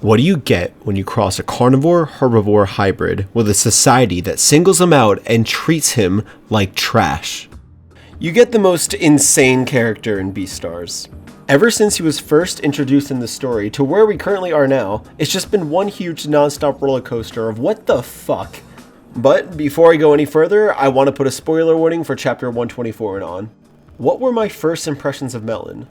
What do you get when you cross a carnivore-herbivore hybrid with a society that singles him out and treats him like trash? You get the most insane character in Beastars. Ever since he was first introduced in the story to where we currently are now, it's just been one huge non-stop roller coaster of what the fuck. But before I go any further, I want to put a spoiler warning for chapter 124 and on. What were my first impressions of Melon?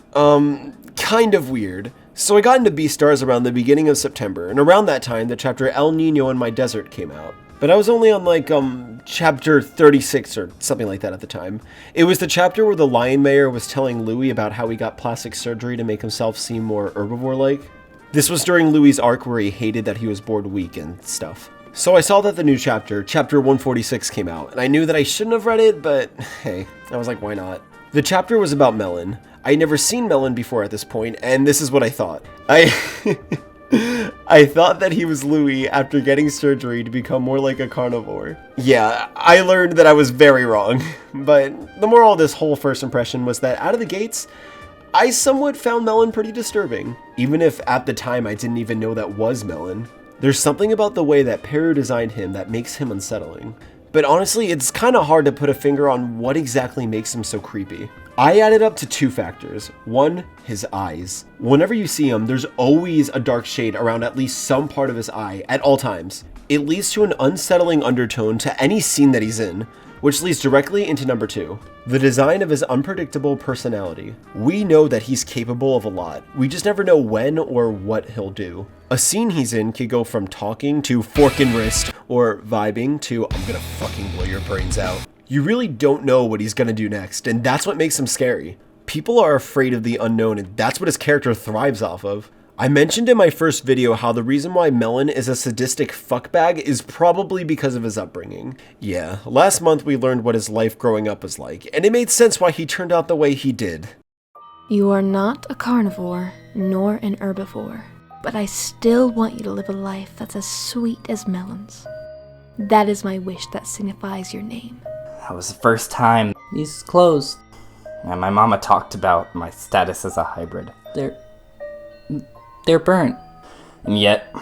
Kind of weird. So I got into Beastars around the beginning of September, and around that time the chapter El Nino in My Desert came out. But I was only on chapter 36 or something like that at the time. It was the chapter where the Lion Mayor was telling Louis about how he got plastic surgery to make himself seem more herbivore-like. This was during Louis' arc where he hated that he was born weak and stuff. So I saw that the new chapter 146 came out, and I knew that I shouldn't have read it, but hey, I was like, why not? The chapter was about Melon. I'd never seen Melon before at this point, and this is what I thought. I thought that he was Louis after getting surgery to become more like a carnivore. Yeah, I learned that I was very wrong, but the moral of this whole first impression was that out of the gates, I somewhat found Melon pretty disturbing, even if at the time I didn't even know that was Melon. There's something about the way that Peru designed him that makes him unsettling. But honestly, it's kind of hard to put a finger on what exactly makes him so creepy. I added up to two factors. One, his eyes. Whenever you see him, there's always a dark shade around at least some part of his eye at all times. It leads to an unsettling undertone to any scene that he's in, which leads directly into number two, the design of his unpredictable personality. We know that he's capable of a lot. We just never know when or what he'll do. A scene he's in could go from talking to fork and wrist, or vibing to I'm gonna fucking blow your brains out. You really don't know what he's gonna do next, and that's what makes him scary. People are afraid of the unknown, and that's what his character thrives off of. I mentioned in my first video how the reason why Melon is a sadistic fuckbag is probably because of his upbringing. Yeah, last month we learned what his life growing up was like, and it made sense why he turned out the way he did. You are not a carnivore, nor an herbivore, but I still want you to live a life that's as sweet as Melon's. That is my wish that signifies your name. That was the first time these clothes, and my mama talked about my status as a hybrid. They're burnt. And yet,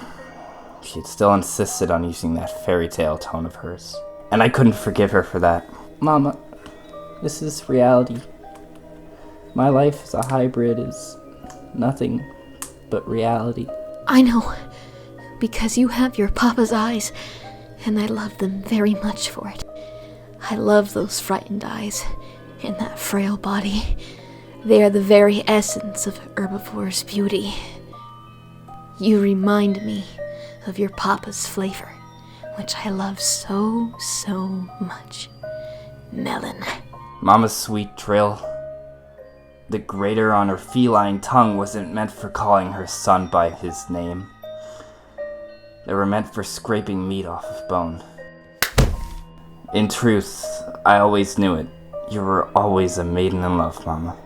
she still insisted on using that fairy tale tone of hers. And I couldn't forgive her for that. Mama, this is reality. My life as a hybrid is nothing but reality. I know, because you have your papa's eyes, and I love them very much for it. I love those frightened eyes and that frail body. They are the very essence of herbivore's beauty. You remind me of your papa's flavor, which I love so much. Melon. Mama's sweet trill. The grater on her feline tongue wasn't meant for calling her son by his name. They were meant for scraping meat off of bone. In truth, I always knew it. You were always a maiden in love, Mama.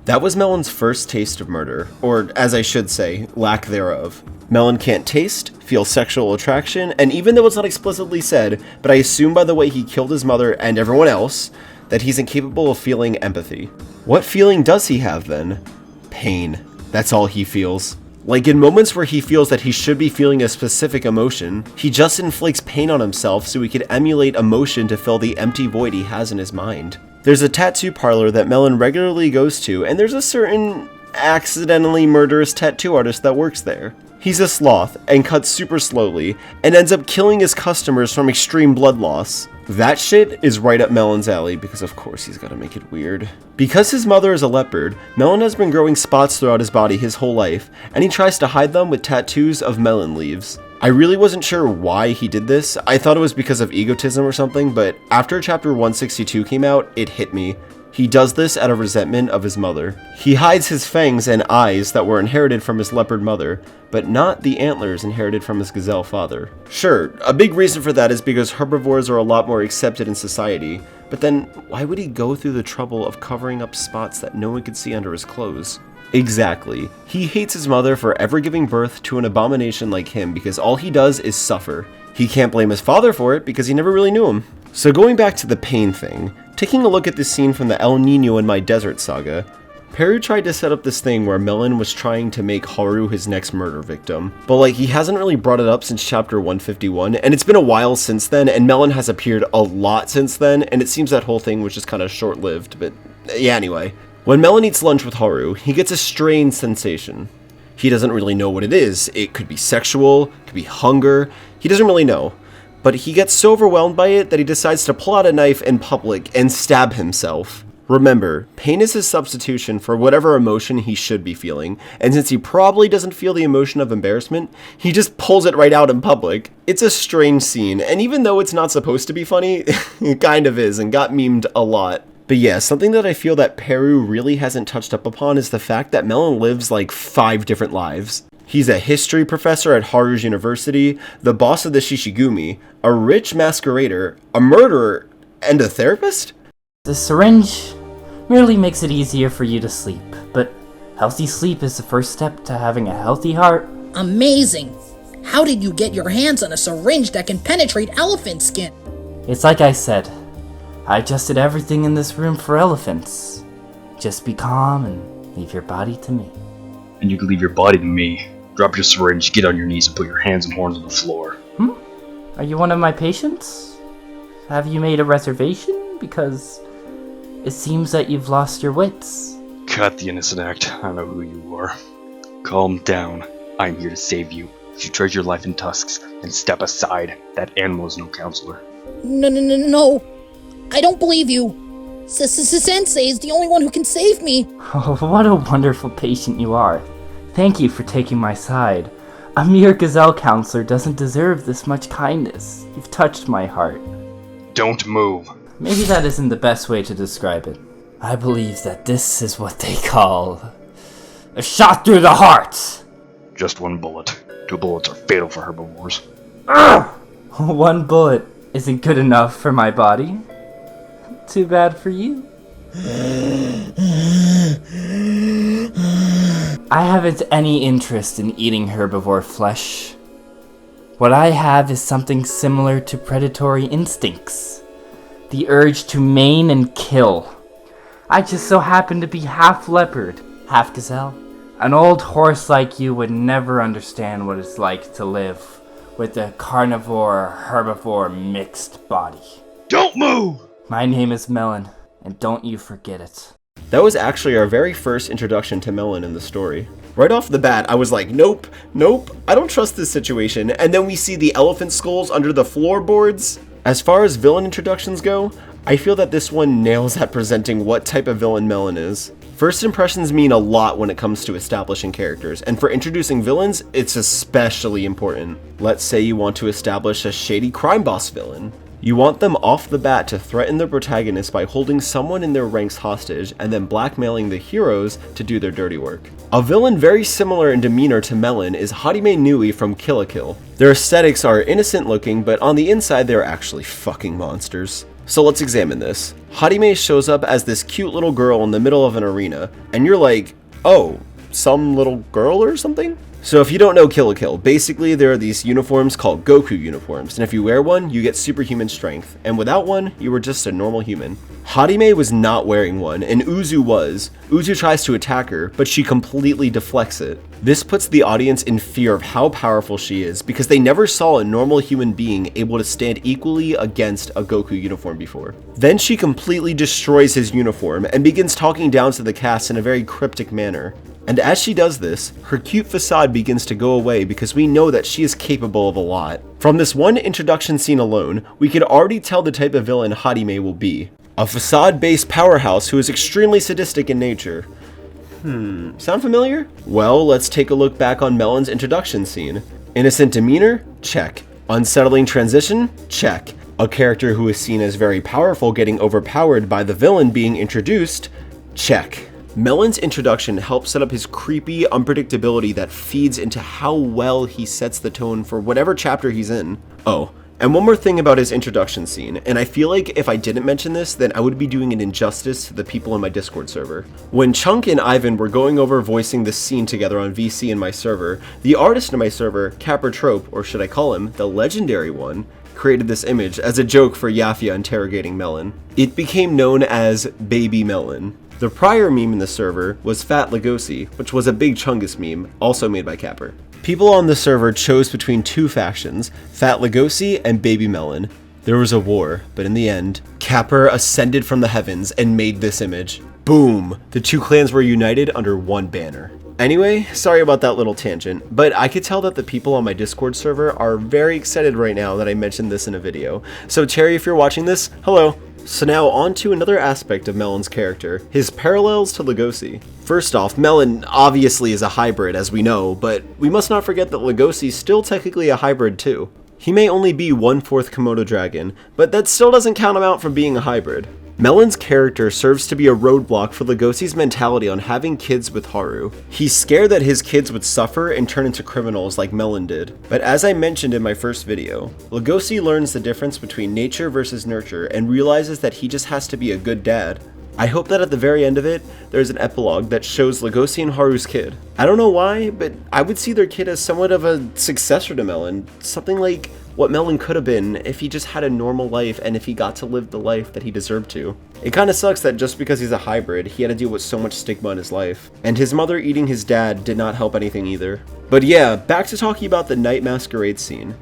That was Melon's first taste of murder, or as I should say, lack thereof. Melon can't taste, feel sexual attraction, and even though it's not explicitly said, but I assume by the way he killed his mother and everyone else, that he's incapable of feeling empathy. What feeling does he have then? Pain. That's all he feels. Like in moments where he feels that he should be feeling a specific emotion, he just inflicts pain on himself so he could emulate emotion to fill the empty void he has in his mind. There's a tattoo parlor that Melon regularly goes to, and there's a certain accidentally murderous tattoo artist that works there. He's a sloth and cuts super slowly and ends up killing his customers from extreme blood loss. That shit is right up Melon's alley because of course he's gotta make it weird. Because his mother is a leopard, Melon has been growing spots throughout his body his whole life, and he tries to hide them with tattoos of melon leaves. I really wasn't sure why he did this. I thought it was because of egotism or something, but after chapter 162 came out, it hit me. He does this out of resentment of his mother. He hides his fangs and eyes that were inherited from his leopard mother, but not the antlers inherited from his gazelle father. Sure, a big reason for that is because herbivores are a lot more accepted in society, but then why would he go through the trouble of covering up spots that no one could see under his clothes? Exactly. He hates his mother for ever giving birth to an abomination like him because all he does is suffer. He can't blame his father for it because he never really knew him. So going back to the pain thing, taking a look at this scene from the El Nino in My Desert saga, Peru tried to set up this thing where Melon was trying to make Haru his next murder victim, but like he hasn't really brought it up since chapter 151, and it's been a while since then, and Melon has appeared a lot since then, and it seems that whole thing was just kind of short-lived, but yeah, anyway. When Melon eats lunch with Haru, he gets a strange sensation. He doesn't really know what it is. It could be sexual, it could be hunger, he doesn't really know. But he gets so overwhelmed by it that he decides to pull out a knife in public and stab himself. Remember, pain is his substitution for whatever emotion he should be feeling, and since he probably doesn't feel the emotion of embarrassment, he just pulls it right out in public. It's a strange scene, and even though it's not supposed to be funny, it kind of is, and got memed a lot. But yeah, something that I feel that Peru really hasn't touched up upon is the fact that Melon lives like 5 different lives. He's a history professor at Haru's university, the boss of the Shishigumi, a rich masquerader, a murderer, and a therapist? The syringe merely makes it easier for you to sleep, but healthy sleep is the first step to having a healthy heart. Amazing! How did you get your hands on a syringe that can penetrate elephant skin? It's like I said, I adjusted everything in this room for elephants. Just be calm and leave your body to me. And you can leave your body to me. Drop your syringe, get on your knees, and put your hands and horns on the floor. Are you one of my patients? Have you made a reservation? Because it seems that you've lost your wits. Cut the innocent act. I know who you are. Calm down. I'm here to save you. If you treasure your life in tusks, then step aside. That animal is no counselor. No. I don't believe you. Sensei is the only one who can save me. Oh, what a wonderful patient you are. Thank you for taking my side. A mere gazelle counselor doesn't deserve this much kindness. You've touched my heart. Don't move. Maybe that isn't the best way to describe it. I believe that this is what they call a shot through the heart. Just 1 bullet. 2 bullets are fatal for herbivores. Ugh! 1 bullet isn't good enough for my body. Too bad for you. I haven't any interest in eating herbivore flesh. What I have is something similar to predatory instincts. The urge to maim and kill. I just so happen to be half leopard, half gazelle. An old horse like you would never understand what it's like to live with a carnivore-herbivore mixed body. Don't move! My name is Melon, and don't you forget it. That was actually our very first introduction to Melon in the story. Right off the bat, I was like, nope, I don't trust this situation, and then we see the elephant skulls under the floorboards. As far as villain introductions go, I feel that this one nails at presenting what type of villain Melon is. First impressions mean a lot when it comes to establishing characters, and for introducing villains, it's especially important. Let's say you want to establish a shady crime boss villain. You want them off the bat to threaten the protagonist by holding someone in their ranks hostage and then blackmailing the heroes to do their dirty work. A villain very similar in demeanor to Melon is Hajime Nui from Kill la Kill. Their aesthetics are innocent looking, but on the inside they're actually fucking monsters. So let's examine this. Hajime shows up as this cute little girl in the middle of an arena, and you're like, oh, some little girl or something? So if you don't know Kill la Kill, basically there are these uniforms called Goku uniforms, and if you wear one, you get superhuman strength, and without one, you were just a normal human. Hajime was not wearing one, and Uzu was. Uzu tries to attack her, but she completely deflects it. This puts the audience in fear of how powerful she is, because they never saw a normal human being able to stand equally against a Goku uniform before. Then she completely destroys his uniform, and begins talking down to the cast in a very cryptic manner. And as she does this, her cute facade begins to go away because we know that she is capable of a lot. From this one introduction scene alone, we can already tell the type of villain Hajime will be. A facade-based powerhouse who is extremely sadistic in nature. Sound familiar? Well, let's take a look back on Melon's introduction scene. Innocent demeanor? Check. Unsettling transition? Check. A character who is seen as very powerful getting overpowered by the villain being introduced? Check. Melon's introduction helps set up his creepy unpredictability that feeds into how well he sets the tone for whatever chapter he's in. Oh, and one more thing about his introduction scene, and I feel like if I didn't mention this, then I would be doing an injustice to the people in my Discord server. When Chunk and Ivan were going over voicing this scene together on VC in my server, the artist in my server, Capper Trope, or should I call him, the legendary one, created this image as a joke for Yafia interrogating Melon. It became known as Baby Melon. The prior meme in the server was Fat Legosi, which was a big Chungus meme, also made by Capper. People on the server chose between two factions, Fat Legosi and Baby Melon. There was a war, but in the end, Capper ascended from the heavens and made this image. Boom! The two clans were united under one banner. Anyway, sorry about that little tangent, but I could tell that the people on my Discord server are very excited right now that I mentioned this in a video. So Terry, if you're watching this, hello! So now on to another aspect of Melon's character, his parallels to Legosi. First off, Melon obviously is a hybrid as we know, but we must not forget that Legosi's still technically a hybrid too. He may only be 1/4 Komodo dragon, but that still doesn't count him out from being a hybrid. Melon's character serves to be a roadblock for Legosi's mentality on having kids with Haru. He's scared that his kids would suffer and turn into criminals like Melon did. But as I mentioned in my first video, Legosi learns the difference between nature versus nurture and realizes that he just has to be a good dad. I hope that at the very end of it, there's an epilogue that shows Legosi and Haru's kid. I don't know why, but I would see their kid as somewhat of a successor to Melon, something like what Melon could have been if he just had a normal life and if he got to live the life that he deserved to. It kinda sucks that just because he's a hybrid, he had to deal with so much stigma in his life. And his mother eating his dad did not help anything either. But yeah, back to talking about the night masquerade scene.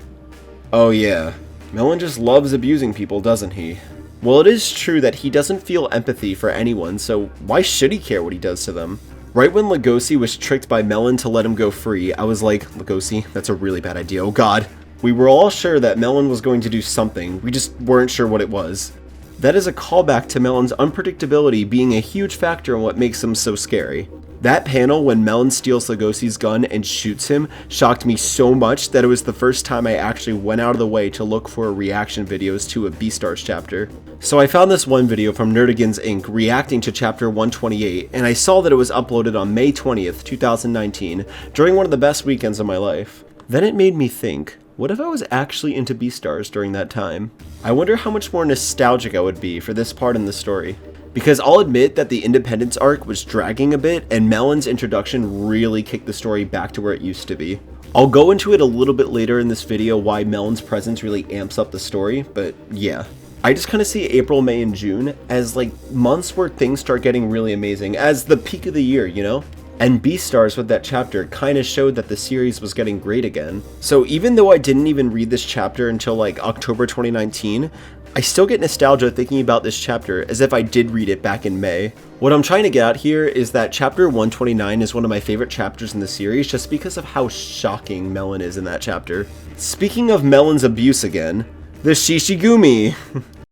Oh yeah, Melon just loves abusing people, doesn't he? Well, it is true that he doesn't feel empathy for anyone, so why should he care what he does to them? Right when Legosi was tricked by Melon to let him go free, I was like, Legosi, that's a really bad idea, oh god. We were all sure that Melon was going to do something, we just weren't sure what it was. That is a callback to Melon's unpredictability being a huge factor in what makes him so scary. That panel when Melon steals Legosi's gun and shoots him shocked me so much that it was the first time I actually went out of the way to look for reaction videos to a Beastars chapter. So I found this one video from Nerdigans Inc. reacting to chapter 128, and I saw that it was uploaded on May 20th, 2019, during one of the best weekends of my life. Then it made me think, what if I was actually into Beastars during that time? I wonder how much more nostalgic I would be for this part in the story. Because I'll admit that the Independence arc was dragging a bit, and Melon's introduction really kicked the story back to where it used to be. I'll go into it a little bit later in this video why Melon's presence really amps up the story, but yeah. I just kind of see April, May, and June as like months where things start getting really amazing, as the peak of the year, you know? And Beastars with that chapter kind of showed that the series was getting great again. So even though I didn't even read this chapter until like October 2019, I still get nostalgia thinking about this chapter as if I did read it back in May. What I'm trying to get at here is that chapter 129 is one of my favorite chapters in the series just because of how shocking Melon is in that chapter. Speaking of Melon's abuse again, the Shishigumi!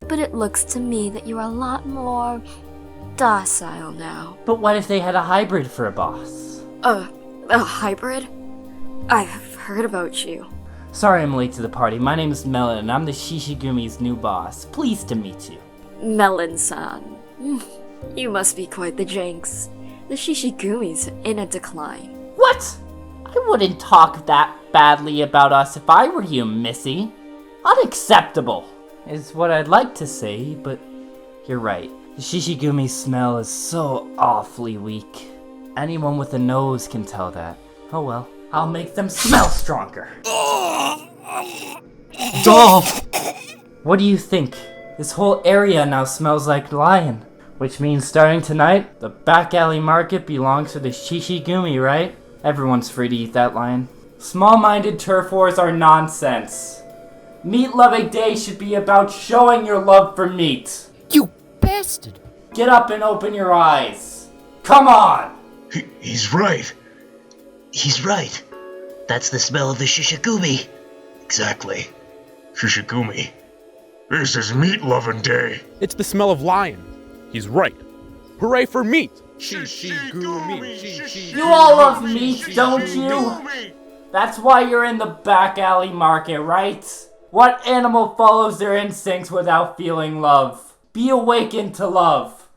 But it looks to me that you're a lot more docile now. But what if they had a hybrid for a boss? A hybrid? I've heard about you. Sorry I'm late to the party. My name is Melon and I'm the Shishigumi's new boss. Pleased to meet you. Melon-san. You must be quite the jinx. The Shishigumi's in a decline. What? I wouldn't talk that badly about us if I were you, Missy. Unacceptable, is what I'd like to say, but you're right. The Shishigumi's smell is so awfully weak. Anyone with a nose can tell that. Oh well, I'll make them smell stronger. Dolph! What do you think? This whole area now smells like lion. Which means starting tonight, the back alley market belongs to the Shishigumi, right? Everyone's free to eat that lion. Small-minded turf wars are nonsense. Meat Loving Day should be about showing your love for meat. You bastard! Get up and open your eyes. Come on! He's right. He's right. That's the smell of the Shishigumi. Exactly. Shishigumi. This is Meat Lovin' Day. It's the smell of lion. He's right. Hooray for meat! Shishigumi. You all love meat, don't you? That's why you're in the back alley market, right? What animal follows their instincts without feeling love? Be awakened to love.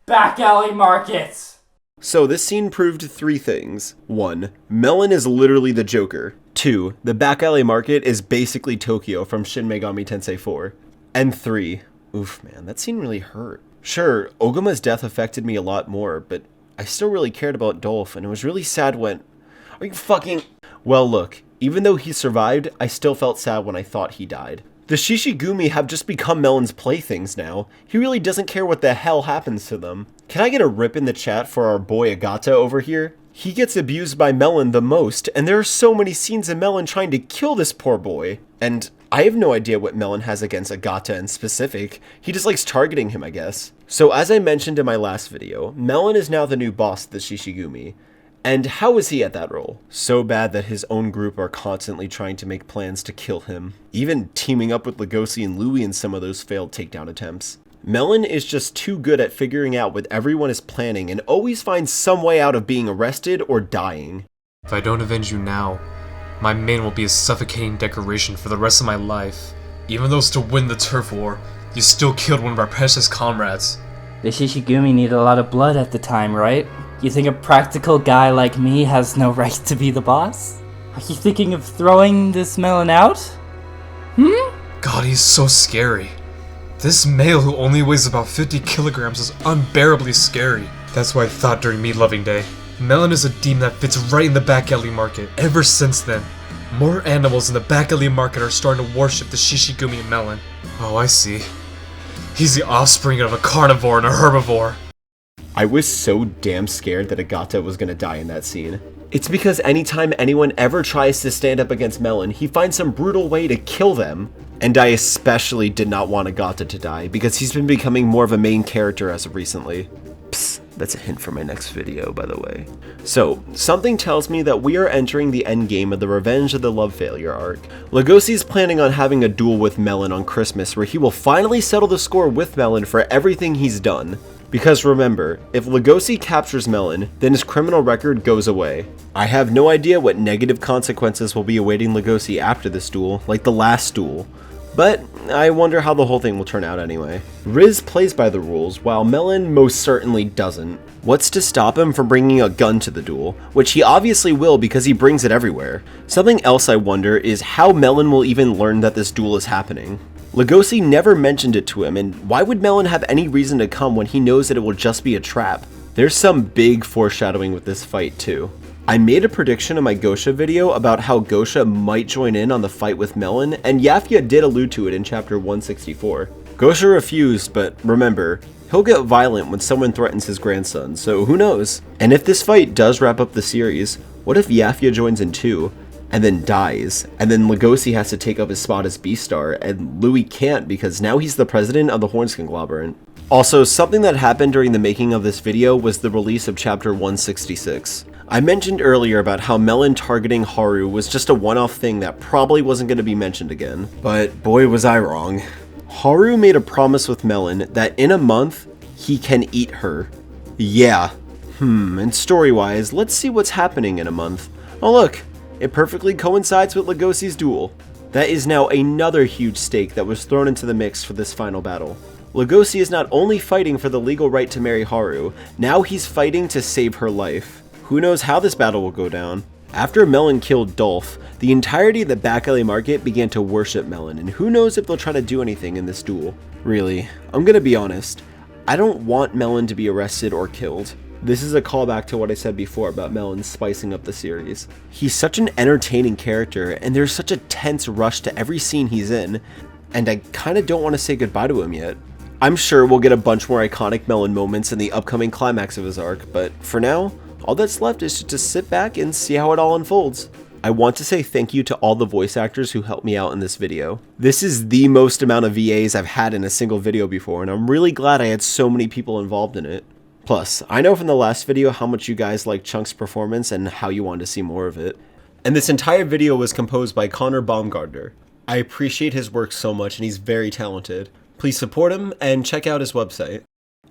Back alley market. So this scene proved three things. 1. Melon is literally the Joker. 2. The back alley market is basically Tokyo from Shin Megami Tensei 4. And 3. Oof man, that scene really hurt. Sure, Oguma's death affected me a lot more, but I still really cared about Dolph, and it was really sad when... Are you fucking... Well look, even though he survived, I still felt sad when I thought he died. The Shishigumi have just become Melon's playthings now. He really doesn't care what the hell happens to them. Can I get a rip in the chat for our boy Agata over here? He gets abused by Melon the most, and there are so many scenes of Melon trying to kill this poor boy. And I have no idea what Melon has against Agata in specific. He just likes targeting him, I guess. So as I mentioned in my last video, Melon is now the new boss of the Shishigumi. And how is he at that role? So bad that his own group are constantly trying to make plans to kill him, even teaming up with Legoshi and Louie in some of those failed takedown attempts. Melon is just too good at figuring out what everyone is planning and always finds some way out of being arrested or dying. If I don't avenge you now, my mane will be a suffocating decoration for the rest of my life. Even though it's to win the turf war, you still killed one of our precious comrades. The Shishigumi need a lot of blood at the time, right? You think a practical guy like me has no right to be the boss? Are you thinking of throwing this Melon out? God, he's so scary. This male who only weighs about 50 kilograms is unbearably scary. That's why I thought during Meat Loving Day, Melon is a demon that fits right in the back alley market. Ever since then, more animals in the back alley market are starting to worship the Shishigumi and Melon. Oh, I see. He's the offspring of a carnivore and a herbivore. I was so damn scared that Agata was gonna die in that scene. It's because anytime anyone ever tries to stand up against Melon, he finds some brutal way to kill them. And I especially did not want Agata to die, because he's been becoming more of a main character as of recently. Psst, that's a hint for my next video, by the way. So, something tells me that we are entering the endgame of the Revenge of the Love Failure arc. Legoshi is planning on having a duel with Melon on Christmas, where he will finally settle the score with Melon for everything he's done. Because remember, if Legoshi captures Melon, then his criminal record goes away. I have no idea what negative consequences will be awaiting Legoshi after this duel, like the last duel. But I wonder how the whole thing will turn out anyway. Riz plays by the rules, while Melon most certainly doesn't. What's to stop him from bringing a gun to the duel? Which he obviously will because he brings it everywhere. Something else I wonder is how Melon will even learn that this duel is happening. Legoshi never mentioned it to him, and why would Melon have any reason to come when he knows that it will just be a trap? There's some big foreshadowing with this fight too. I made a prediction in my Gosha video about how Gosha might join in on the fight with Melon, and Yafia did allude to it in chapter 164. Gosha refused, but remember, he'll get violent when someone threatens his grandson, so who knows? And if this fight does wrap up the series, what if Yafia joins in too? And then dies, and then Legoshi has to take up his spot as Beastar, and Louie can't because now he's the president of the Horns Conglomerate. Also, something that happened during the making of this video was the release of chapter 166. I mentioned earlier about how Melon targeting Haru was just a one-off thing that probably wasn't going to be mentioned again, but boy was I wrong. Haru made a promise with Melon that in a month, he can eat her. Yeah. And story-wise, let's see what's happening in a month. Oh look! It perfectly coincides with Legoshi's duel. That is now another huge stake that was thrown into the mix for this final battle. Legoshi is not only fighting for the legal right to marry Haru, now he's fighting to save her life. Who knows how this battle will go down? After Melon killed Dolph, the entirety of the back alley market began to worship Melon, and who knows if they'll try to do anything in this duel. Really, I'm gonna be honest, I don't want Melon to be arrested or killed. This is a callback to what I said before about Melon spicing up the series. He's such an entertaining character, and there's such a tense rush to every scene he's in, and I kinda don't want to say goodbye to him yet. I'm sure we'll get a bunch more iconic Melon moments in the upcoming climax of his arc, but for now, all that's left is to just sit back and see how it all unfolds. I want to say thank you to all the voice actors who helped me out in this video. This is the most amount of VAs I've had in a single video before, and I'm really glad I had so many people involved in it. Plus, I know from the last video how much you guys liked Chunk's performance and how you wanted to see more of it. And this entire video was composed by Connor Baumgardner. I appreciate his work so much and he's very talented. Please support him and check out his website.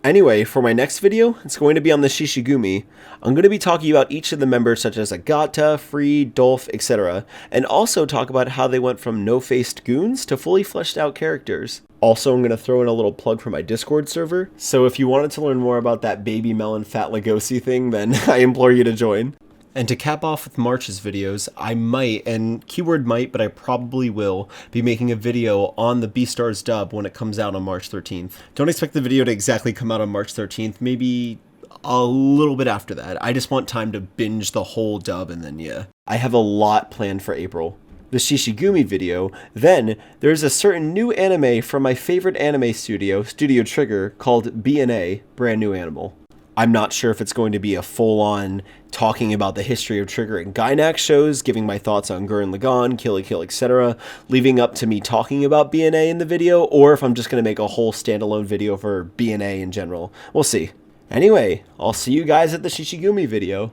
Anyway, for my next video, it's going to be on the Shishigumi. I'm going to be talking about each of the members such as Agata, Free, Dolph, etc. And also talk about how they went from no-faced goons to fully fleshed out characters. Also, I'm going to throw in a little plug for my Discord server, so if you wanted to learn more about that baby Melon fat Legoshi thing, then I implore you to join. And to cap off with March's videos, I might, and keyword might, but I probably will, be making a video on the Beastars dub when it comes out on March 13th. Don't expect the video to exactly come out on March 13th, maybe a little bit after that. I just want time to binge the whole dub and then yeah. I have a lot planned for April. the Shishigumi video, then there's a certain new anime from my favorite anime studio, Studio Trigger, called B&A, Brand New Animal. I'm not sure if it's going to be a full-on talking about the history of Trigger and Gainax shows, giving my thoughts on Gurren Lagann, Kill la Kill, etc., leaving up to me talking about B&A in the video, or if I'm just going to make a whole standalone video for B&A in general. We'll see. Anyway, I'll see you guys at the Shishigumi video.